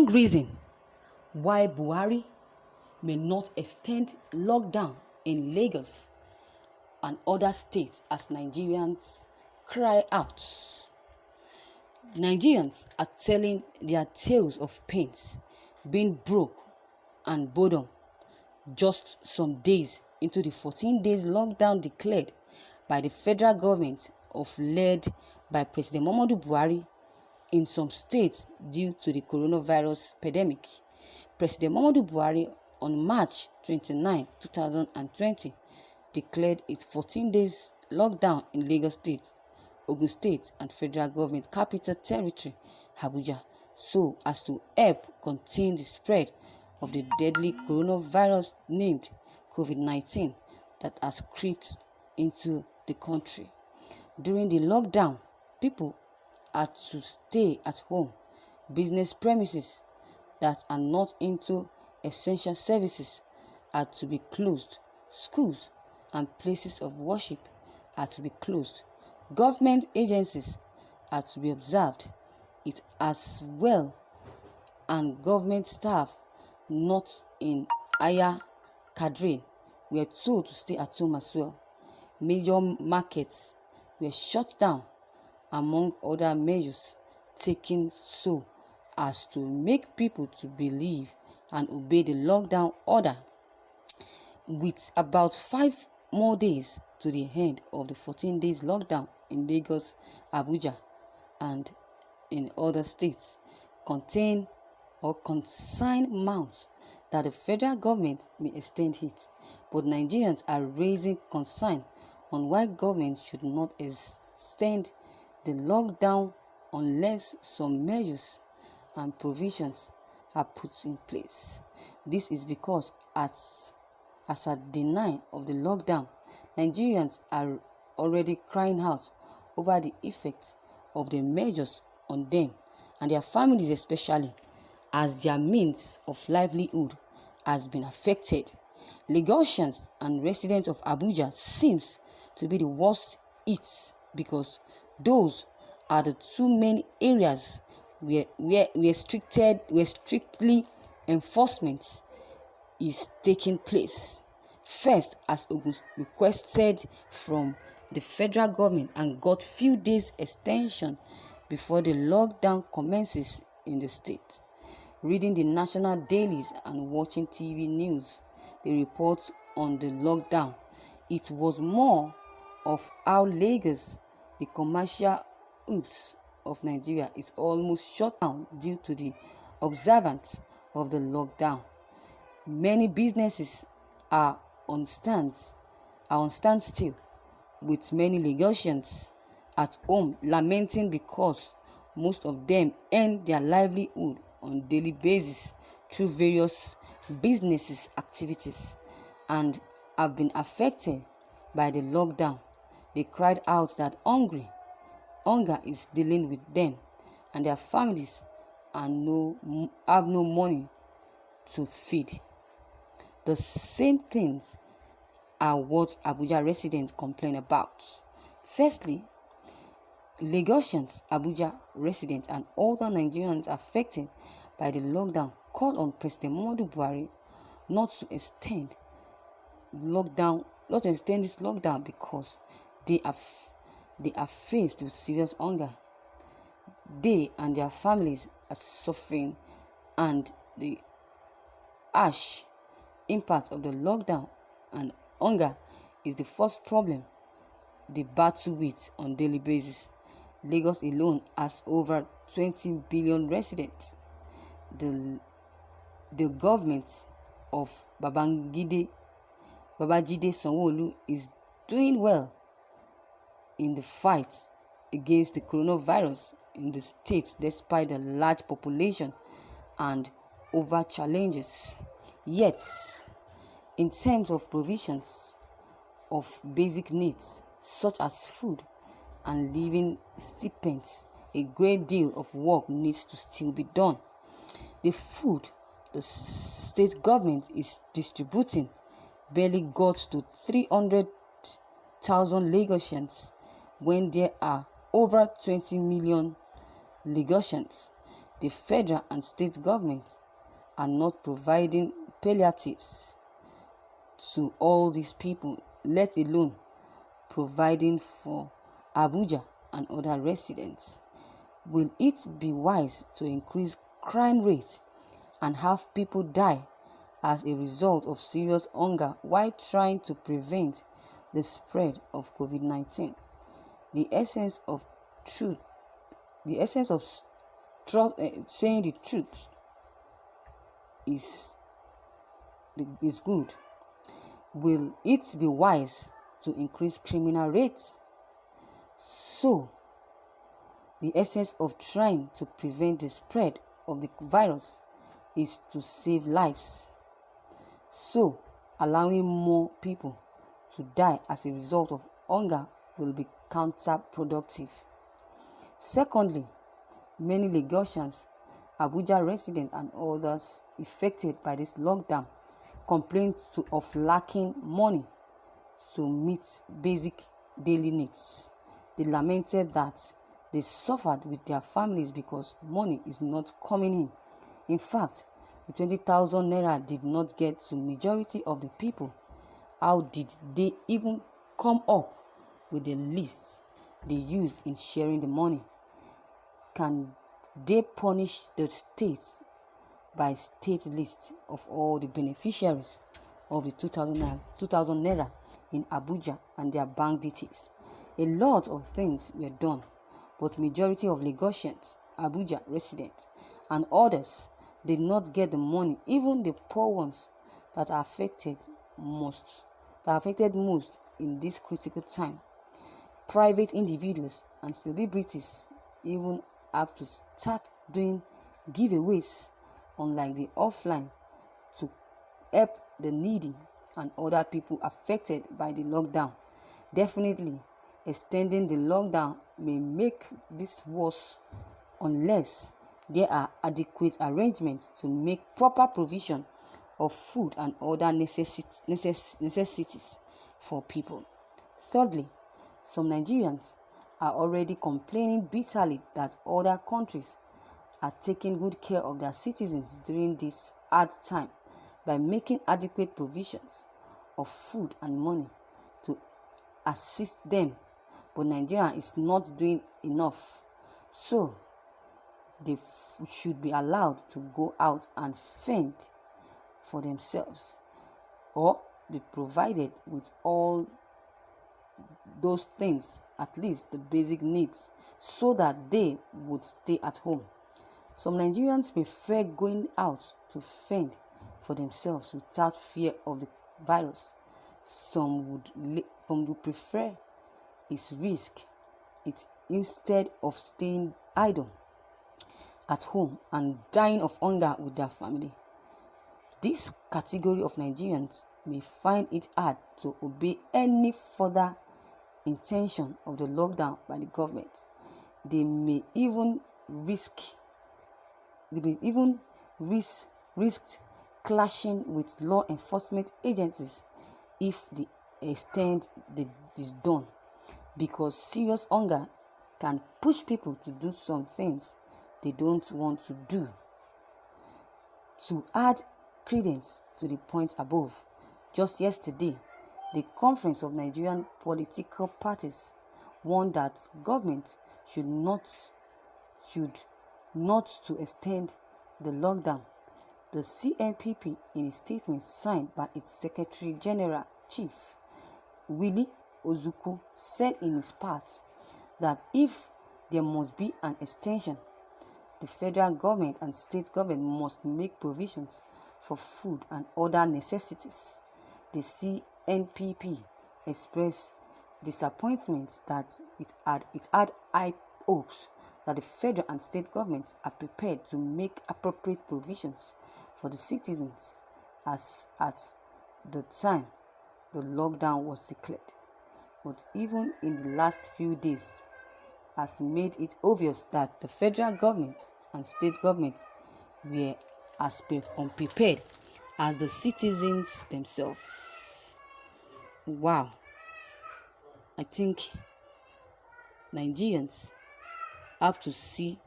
strong reason why Buhari may not extend lockdown in Lagos and other states as Nigerians cry out. Nigerians are telling their tales of pains, being broke and boredom just some days into the 14 days lockdown declared by the federal government led by President Muhammadu Buhari in some states due to the coronavirus pandemic. President Muhammadu Buhari on March 29, 2020 declared a 14 days lockdown in Lagos State, Ogun State and Federal Government Capital Territory, Abuja, so as to help contain the spread of the deadly coronavirus named COVID-19 that has crept into the country. During the lockdown, people had to stay at home. Business premises that are not into essential services had to be closed. Schools and places of worship had to be closed. Government agencies had to be observed. It as well, and government staff not in higher cadre were told to stay at home as well. Major markets were shut down, among other measures taken so as to make people to believe and obey the lockdown order. With about 5 more days to the end of the 14 days lockdown in Lagos, Abuja, and in other states, contain or consign amounts that the federal government may extend it. But Nigerians are raising concern on why government should not extend the lockdown unless some measures and provisions are put in place. This is because as a denial of the lockdown, Nigerians are already crying out over the effect of the measures on them and their families, especially as their means of livelihood has been affected. Lagosians and residents of Abuja seems to be the worst hit because those are the two main areas where strictly enforcement is taking place. First, as Ogun requested from the federal government and got few days extension before the lockdown commences in the state. Reading the national dailies and watching TV news, the reports on the lockdown, it was more of how Lagos, the commercial hubs of Nigeria, is almost shut down due to the observance of the lockdown. Many businesses are on standstill, with many Lagosians at home lamenting because most of them earn their livelihood on daily basis through various businesses activities and have been affected by the lockdown. They cried out that hunger is dealing with them and their families have no money to feed. The same things are what Abuja residents complain about. Firstly, Lagosians, Abuja residents, and other Nigerians affected by the lockdown called on President Muhammadu Buhari not to extend this lockdown because they are faced with serious hunger. They and their families are suffering, and the harsh impact of the lockdown and hunger is the first problem they battle with on daily basis. Lagos alone has over 20 billion residents. The government of Babajide Sanwo-Olu is doing well in the fight against the coronavirus in the state despite the large population and over challenges. Yet, in terms of provisions of basic needs such as food and living stipends, a great deal of work needs to still be done. The food the state government is distributing barely got to 300,000 Lagosians when there are over 20 million Lagosians. the federal and state governments are not providing palliatives to all these people, let alone providing for Abuja and other residents. Will it be wise to increase crime rates and have people die as a result of serious hunger while trying to prevent the spread of COVID-19? The essence of truth, the essence of saying the truth is good. Will it be wise to increase criminal rates? So, the essence of trying to prevent the spread of the virus is to save lives. So, allowing more people to die as a result of hunger will be counterproductive. Secondly, many Lagosians, Abuja residents, and others affected by this lockdown complained of lacking money to meet basic daily needs. They lamented that they suffered with their families because money is not coming in. In fact, the 20,000 naira did not get to majority of the people. How did they even come up with the list they used in sharing the money? Can they punish the state by state list of all the beneficiaries of the 2,000 naira in Abuja and their bank details? A lot of things were done, but majority of Lagosians, Abuja residents, and others did not get the money. Even the poor ones that are affected most in this critical time. Private individuals and celebrities even have to start doing giveaways unlike the offline to help the needy and other people affected by the lockdown. Definitely, extending the lockdown may make this worse unless there are adequate arrangements to make proper provision of food and other necessities for people. Thirdly, some Nigerians are already complaining bitterly that other countries are taking good care of their citizens during this hard time by making adequate provisions of food and money to assist them. But Nigeria is not doing enough. So, they should be allowed to go out and fend for themselves or be provided with all those things, at least the basic needs, so that they would stay at home. Some Nigerians prefer going out to fend for themselves without fear of the virus. Some would prefer its risk it instead of staying idle at home and dying of hunger with their family. This category of Nigerians may find it hard to obey any further intention of the lockdown by the government. They may even risk clashing with law enforcement agencies if the extent is done, because serious hunger can push people to do some things they don't want to do. To add credence to the point above, just yesterday, the Conference of Nigerian Political Parties warned that government should not to extend the lockdown. The CNPP, in a statement signed by its Secretary General Chief Willie Ozuku, said in his part that if there must be an extension, the federal government and state government must make provisions for food and other necessities. The CNPP expressed disappointment that it had high hopes that the federal and state governments are prepared to make appropriate provisions for the citizens as at the time the lockdown was declared. But even in the last few days has made it obvious that the federal government and state government were as unprepared as the citizens themselves. Wow. I think Nigerians have to see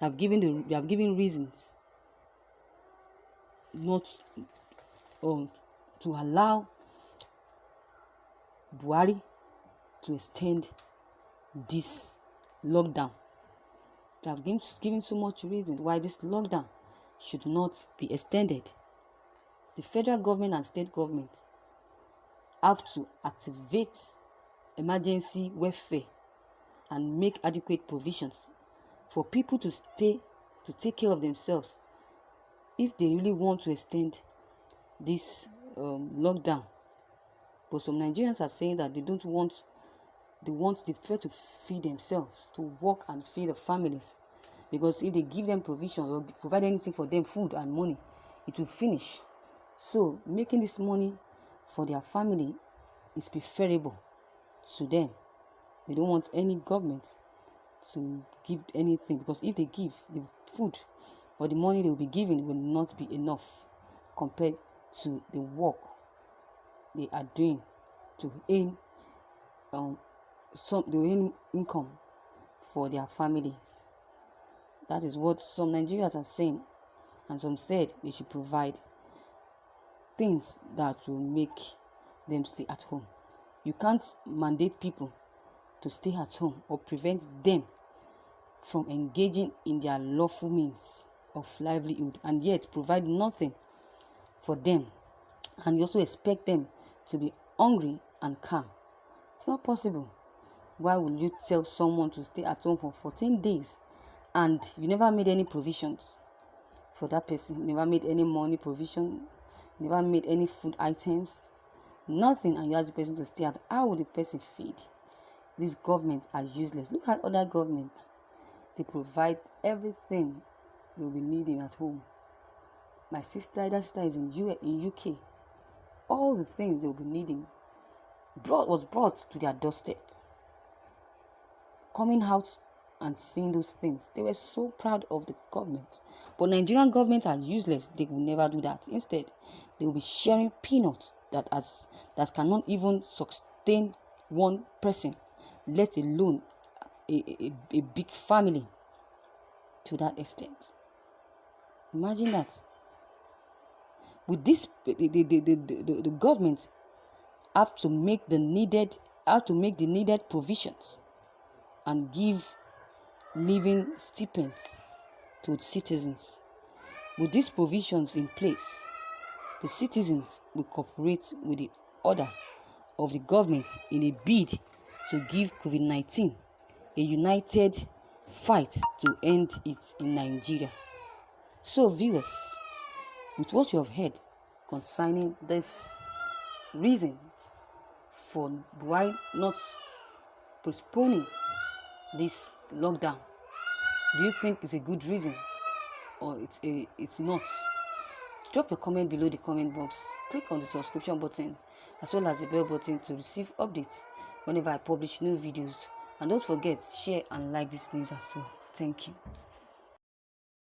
They have given reasons not to allow Buhari to extend this lockdown. They have given so much reason why this lockdown should not be extended. The federal government and state government have to activate emergency welfare and make adequate provisions for people to take care of themselves if they really want to extend this lockdown. But some Nigerians are saying that they prefer to feed themselves, to work and feed the families, because if they give them provision or provide anything for them, food and money, it will finish. So making this money for their family is preferable to them. They don't want any government to give anything, because if they give the food or the money they will be giving will not be enough compared to the work they are doing to earn income for their families. That is what some Nigerians are saying, and some said they should provide things that will make them stay at home. You can't mandate people to stay at home or prevent them from engaging in their lawful means of livelihood and yet provide nothing for them, and you also expect them to be hungry and calm. It's not possible. Why would you tell someone to stay at home for 14 days and you never made any provisions for that person? You never made any money provision, you never made any food items, nothing, and you ask the person to stay at home. How would the person feed? These governments are useless. Look at other governments. They provide everything they will be needing at home. My elder sister is in UK. All the things they will be needing was brought to their doorstep. Coming out and seeing those things, they were so proud of the government. But Nigerian governments are useless. They will never do that. Instead, they will be sharing peanuts that cannot even sustain one person, let alone a big family to that extent. Imagine that. With this, the government have to make the needed provisions and give living stipends to citizens. With these provisions in place, the citizens will cooperate with the order of the government in a bid to give COVID-19 a united fight to end it in Nigeria. So viewers, with what you have heard concerning this reason for Buhari not postponing this lockdown, do you think it's a good reason or it's not? Drop your comment below the comment box. Click on the subscription button as well as the bell button to receive updates whenever I publish new videos. And don't forget, share and like this news as well. Thank you.